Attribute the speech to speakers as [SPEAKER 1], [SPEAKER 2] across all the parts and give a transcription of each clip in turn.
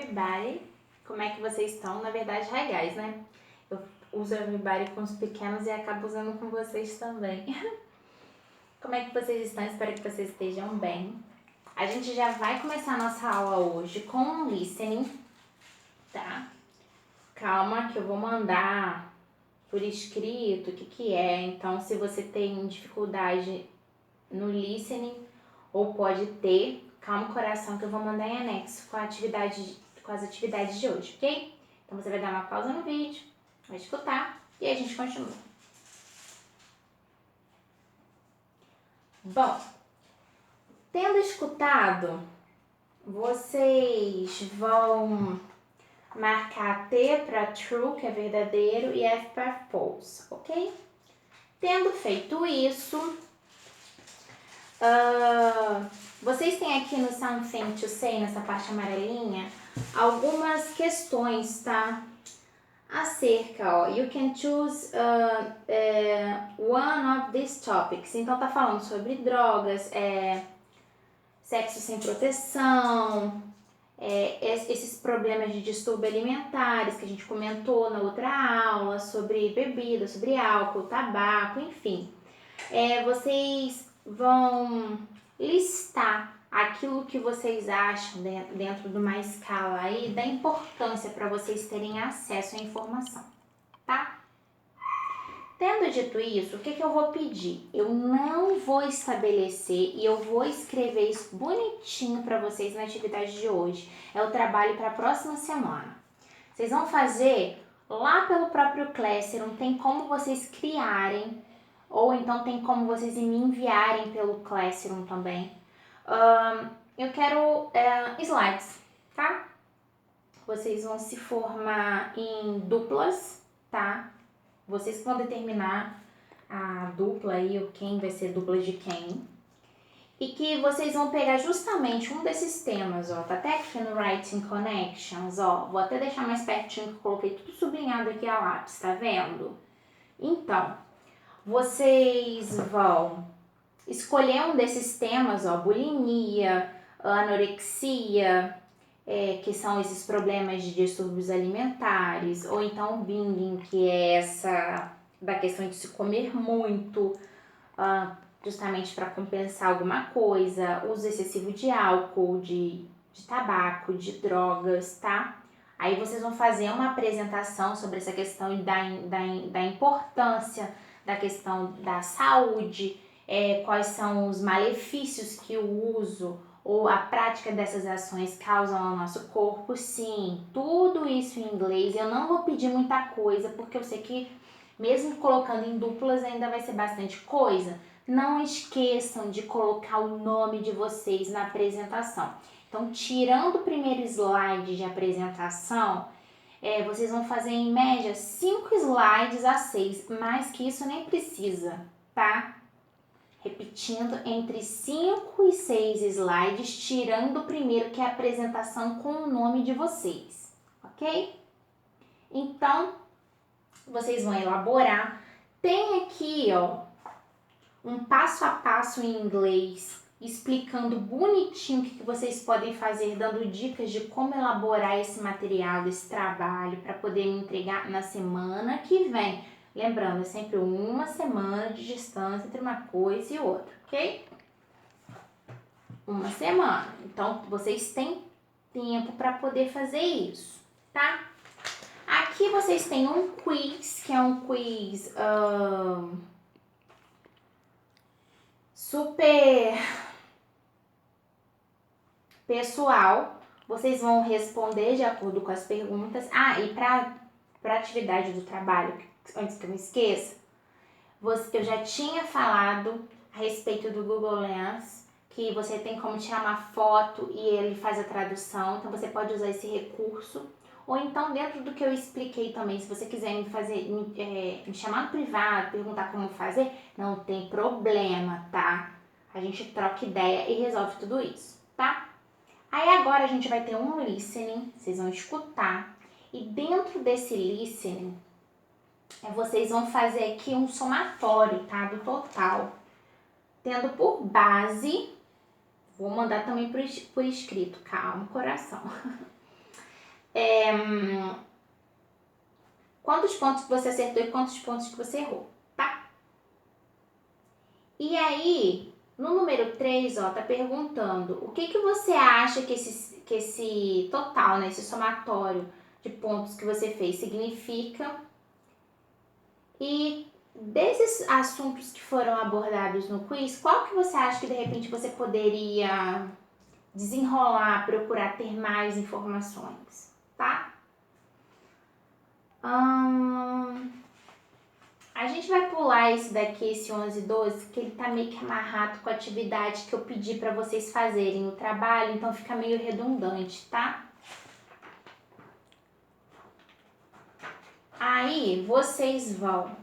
[SPEAKER 1] everybody. Como é que vocês estão? Na verdade, hi guys, né? Eu uso everybody com os pequenos e acabo usando com vocês também. Como é que vocês estão? Espero que vocês estejam bem. A gente já vai começar a nossa aula hoje com um listening, tá? Calma que eu vou mandar por escrito o que é. Então, se você tem dificuldade no listening ou pode ter, calma o coração que eu vou mandar em anexo com as atividades de hoje, ok? Então você vai dar uma pausa no vídeo, vai escutar e aí a gente continua. Bom, tendo escutado, vocês vão marcar T para true, que é verdadeiro, e F para false, ok? Tendo feito isso, vocês têm aqui no Something to Say, nessa parte amarelinha, algumas questões, tá? Acerca, ó, you can choose one of these topics. Então tá falando sobre drogas, sexo sem proteção, esses problemas de distúrbio alimentares que a gente comentou na outra aula, sobre bebida, sobre álcool, tabaco, enfim. Vocês vão listar aquilo que vocês acham dentro de uma escala aí da importância para vocês terem acesso à informação, tá? Tendo dito isso, o que eu vou pedir? Eu não vou estabelecer e eu vou escrever isso bonitinho para vocês na atividade de hoje. É o trabalho para a próxima semana. Vocês vão fazer lá pelo próprio Classroom, tem como vocês criarem, ou então tem como vocês me enviarem pelo Classroom também. Eu quero slides, tá? Vocês vão se formar em duplas, tá? Vocês vão determinar a dupla aí, ou quem vai ser dupla de quem. E que vocês vão pegar justamente um desses temas, ó. Tá até aqui no Writing Connections, ó. Vou até deixar mais pertinho que eu coloquei tudo sublinhado aqui a lápis, tá vendo? Então, vocês vão escolher um desses temas, ó. Bulimia, anorexia, que são esses problemas de distúrbios alimentares, ou então binging, que é essa da questão de se comer muito, justamente para compensar alguma coisa, uso excessivo de álcool, de tabaco, de drogas, tá? Aí vocês vão fazer uma apresentação sobre essa questão da importância da questão da saúde, quais são os malefícios que o uso ou a prática dessas ações causam ao nosso corpo. Sim, tudo isso em inglês. Eu não vou pedir muita coisa, porque eu sei que mesmo colocando em duplas ainda vai ser bastante coisa. Não esqueçam de colocar o nome de vocês na apresentação. Então, tirando o primeiro slide de apresentação, vocês vão fazer em média 5 slides a 6, mais que isso nem precisa, tá? Repetindo, entre 5 e 6 slides, tirando o primeiro, que é a apresentação com o nome de vocês, ok? Então, vocês vão elaborar. Tem aqui, ó, um passo a passo em inglês, explicando bonitinho o que vocês podem fazer, dando dicas de como elaborar esse material, esse trabalho, para poder me entregar na semana que vem. Lembrando, é sempre uma semana de distância entre uma coisa e outra, ok? Uma semana. Então, vocês têm tempo para poder fazer isso, tá? Aqui vocês têm um quiz, que é um quiz super pessoal. Vocês vão responder de acordo com as perguntas. E para a atividade do trabalho, antes que eu me esqueça, eu já tinha falado a respeito do Google Lens, que você tem como tirar uma foto e ele faz a tradução, então você pode usar esse recurso. Ou então, dentro do que eu expliquei também, se você quiser me chamar no privado, perguntar como fazer, não tem problema, tá? A gente troca ideia e resolve tudo isso, tá? Aí agora a gente vai ter um listening, vocês vão escutar, e dentro desse listening, vocês vão fazer aqui um somatório, tá? Do total. Tendo por base, vou mandar também por escrito, calma, coração. quantos pontos que você acertou e quantos pontos que você errou, tá? E aí, no número 3, ó, tá perguntando o que você acha que esse total, né, esse somatório de pontos que você fez significa. E desses assuntos que foram abordados no quiz, qual que você acha que de repente você poderia desenrolar, procurar ter mais informações, tá? A gente vai pular esse daqui, esse 11 e 12, que ele tá meio que amarrado com a atividade que eu pedi para vocês fazerem no trabalho, então fica meio redundante, tá? Aí, vocês vão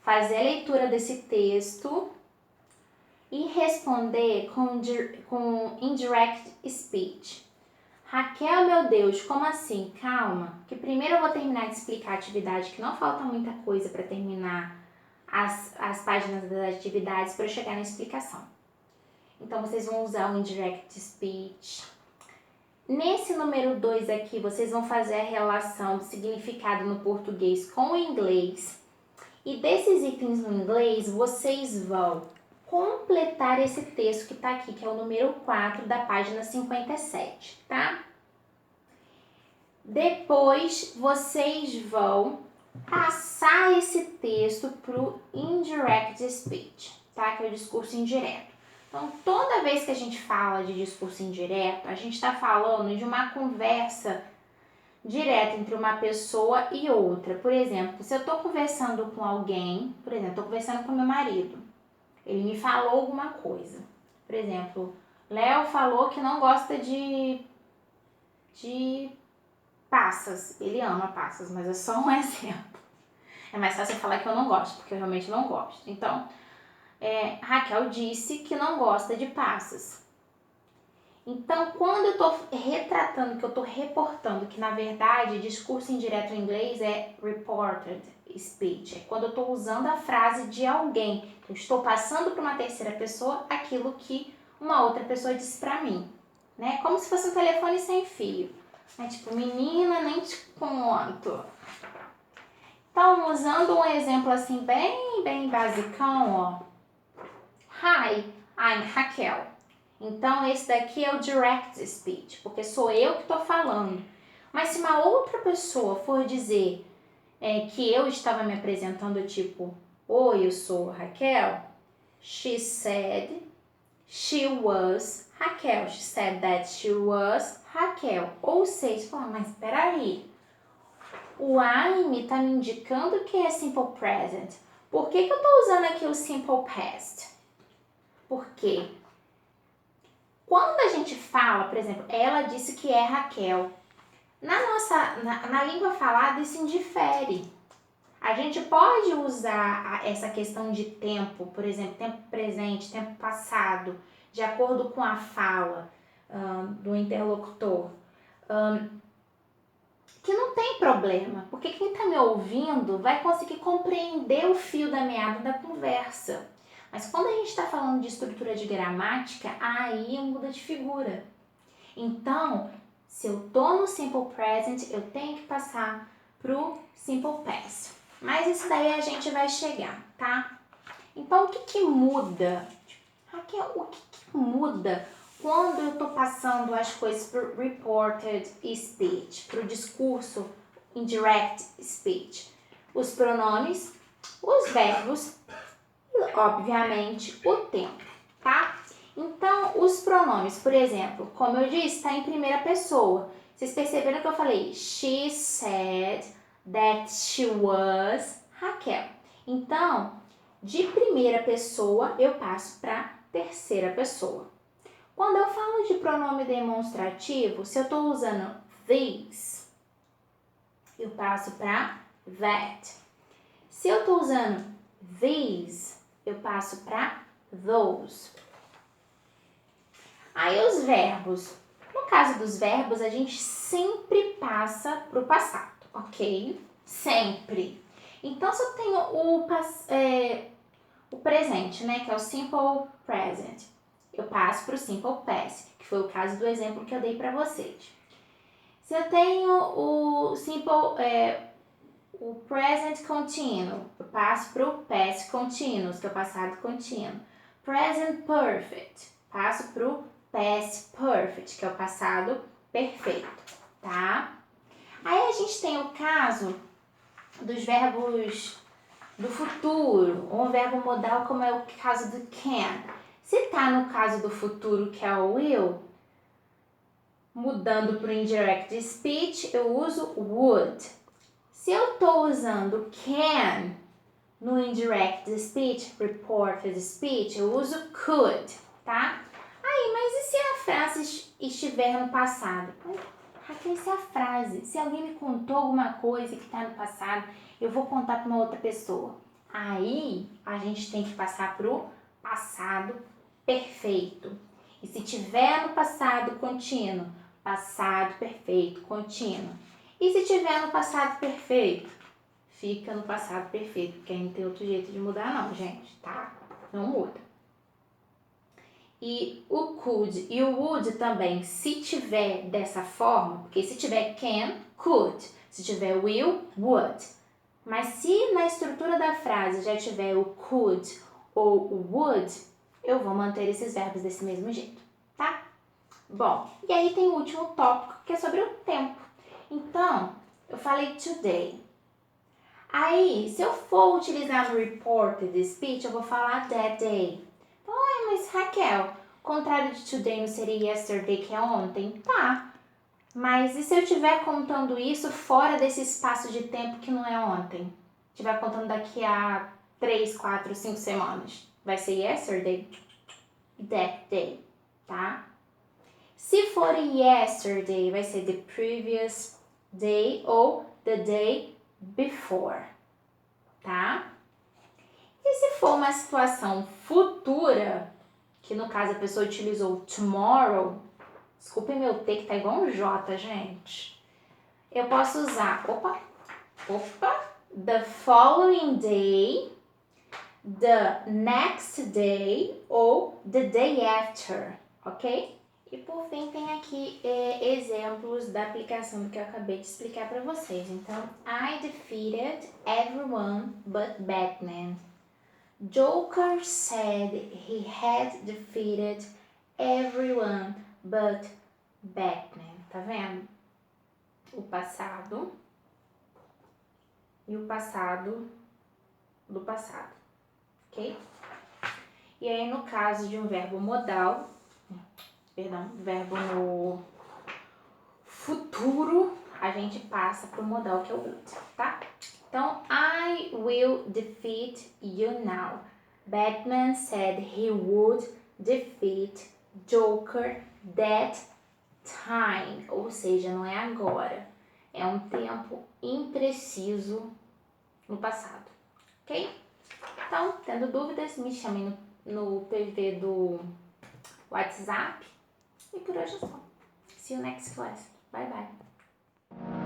[SPEAKER 1] fazer a leitura desse texto e responder com indirect speech. Raquel, meu Deus, como assim? Calma, que primeiro eu vou terminar de explicar a atividade, que não falta muita coisa para terminar as páginas das atividades para eu chegar na explicação. Então, vocês vão usar o indirect speech. Nesse número 2 aqui, vocês vão fazer a relação do significado no português com o inglês. E desses itens no inglês, vocês vão completar esse texto que está aqui, que é o número 4 da página 57, tá? Depois, vocês vão passar esse texto para o indirect speech, tá? Que é o discurso indireto. Então, toda vez que a gente fala de discurso indireto, a gente está falando de uma conversa direta entre uma pessoa e outra. Por exemplo, se eu estou conversando com alguém, por exemplo, estou conversando com meu marido, ele me falou alguma coisa. Por exemplo, Léo falou que não gosta de passas. Ele ama passas, mas é só um exemplo. É mais fácil eu falar que eu não gosto, porque eu realmente não gosto. Então, Raquel disse que não gosta de passas. Então, quando eu estou retratando, que eu estou reportando, que na verdade discurso indireto em inglês é reported speech, é quando eu estou usando a frase de alguém. Eu estou passando para uma terceira pessoa aquilo que uma outra pessoa disse para mim, né? Como se fosse um telefone sem fio. É tipo, menina, nem te conto. Então, usando um exemplo assim bem basicão, ó. Hi, I'm Raquel. Então, esse daqui é o direct speech, porque sou eu que estou falando. Mas se uma outra pessoa for dizer que eu estava me apresentando, tipo, oi, eu sou Raquel, she said she was Raquel. She said that she was Raquel. Ou seja, mas espera aí, o I'm está me indicando que é simple present. Por que eu estou usando aqui o simple past? Por quê? Quando a gente fala, por exemplo, ela disse que é Raquel, na língua falada isso indifere. A gente pode usar essa questão de tempo, por exemplo, tempo presente, tempo passado, de acordo com a fala do interlocutor, que não tem problema, porque quem está me ouvindo vai conseguir compreender o fio da meada da conversa. Mas quando a gente está falando de estrutura de gramática, aí muda de figura. Então, se eu tô no simple present, eu tenho que passar pro simple past. Mas isso daí a gente vai chegar, tá? Então, o que muda? Raquel, o que muda quando eu tô passando as coisas pro reported speech, pro discurso indirect speech? Os pronomes, os verbos e, obviamente, o tempo, tá? Então, os pronomes, por exemplo, como eu disse, está em primeira pessoa. Vocês perceberam que eu falei she said that she was Raquel. Então, de primeira pessoa, eu passo para terceira pessoa. Quando eu falo de pronome demonstrativo, se eu estou usando these, eu passo para that. Se eu estou usando these, eu passo para those. Aí os verbos. No caso dos verbos, a gente sempre passa para o passado, ok? Sempre. Então, se eu tenho o presente, né, que é o simple present, eu passo para o simple past, que foi o caso do exemplo que eu dei para vocês. Se eu tenho o simple, o present continuo, eu passo para o past continuous, que é o passado contínuo. Present perfect, passo para o past perfect, que é o passado perfeito, tá? Aí a gente tem o caso dos verbos do futuro, ou um verbo modal como é o caso do can. Se tá no caso do futuro, que é o will, mudando para o indirect speech, eu uso would. Se eu estou usando can no indirect speech, reported speech, eu uso could, tá? Aí, mas e se a frase estiver no passado? Raquel, se a frase, se alguém me contou alguma coisa que está no passado, eu vou contar para uma outra pessoa. Aí, a gente tem que passar para o passado perfeito. E se tiver no passado contínuo, passado perfeito contínuo. E se tiver no passado perfeito, fica no passado perfeito, porque aí não tem outro jeito de mudar não, gente, tá? Não muda. E o could e o would também, se tiver dessa forma, porque se tiver can, could, se tiver will, would. Mas se na estrutura da frase já tiver o could ou o would, eu vou manter esses verbos desse mesmo jeito, tá? Bom, e aí tem o último tópico, que é sobre o tempo. Então, eu falei today. Aí, se eu for utilizar no reported speech, eu vou falar that day. Ai, mas Raquel, o contrário de today não seria yesterday, que é ontem? Tá. Mas e se eu estiver contando isso fora desse espaço de tempo que não é ontem? Estiver contando daqui a 3, 4, 5 semanas. Vai ser yesterday? That day, tá? Se for yesterday, vai ser the previous day ou the day before, tá? E se for uma situação futura, que no caso a pessoa utilizou tomorrow, desculpem meu T que tá igual um J, gente. Eu posso usar, the following day, the next day ou the day after, ok? E por fim tem aqui exemplos da aplicação do que eu acabei de explicar para vocês. Então, I defeated everyone but Batman. Joker said he had defeated everyone but Batman. Tá vendo? O passado e o passado do passado, ok? E aí no caso de um verbo modal, verbo no futuro, a gente passa pro modal que é o would, tá? Então, I will defeat you now. Batman said he would defeat Joker that time. Ou seja, não é agora. É um tempo impreciso no passado, ok? Então, tendo dúvidas, me chamem no PV do WhatsApp. E por hoje é só. See you next class. Bye, bye.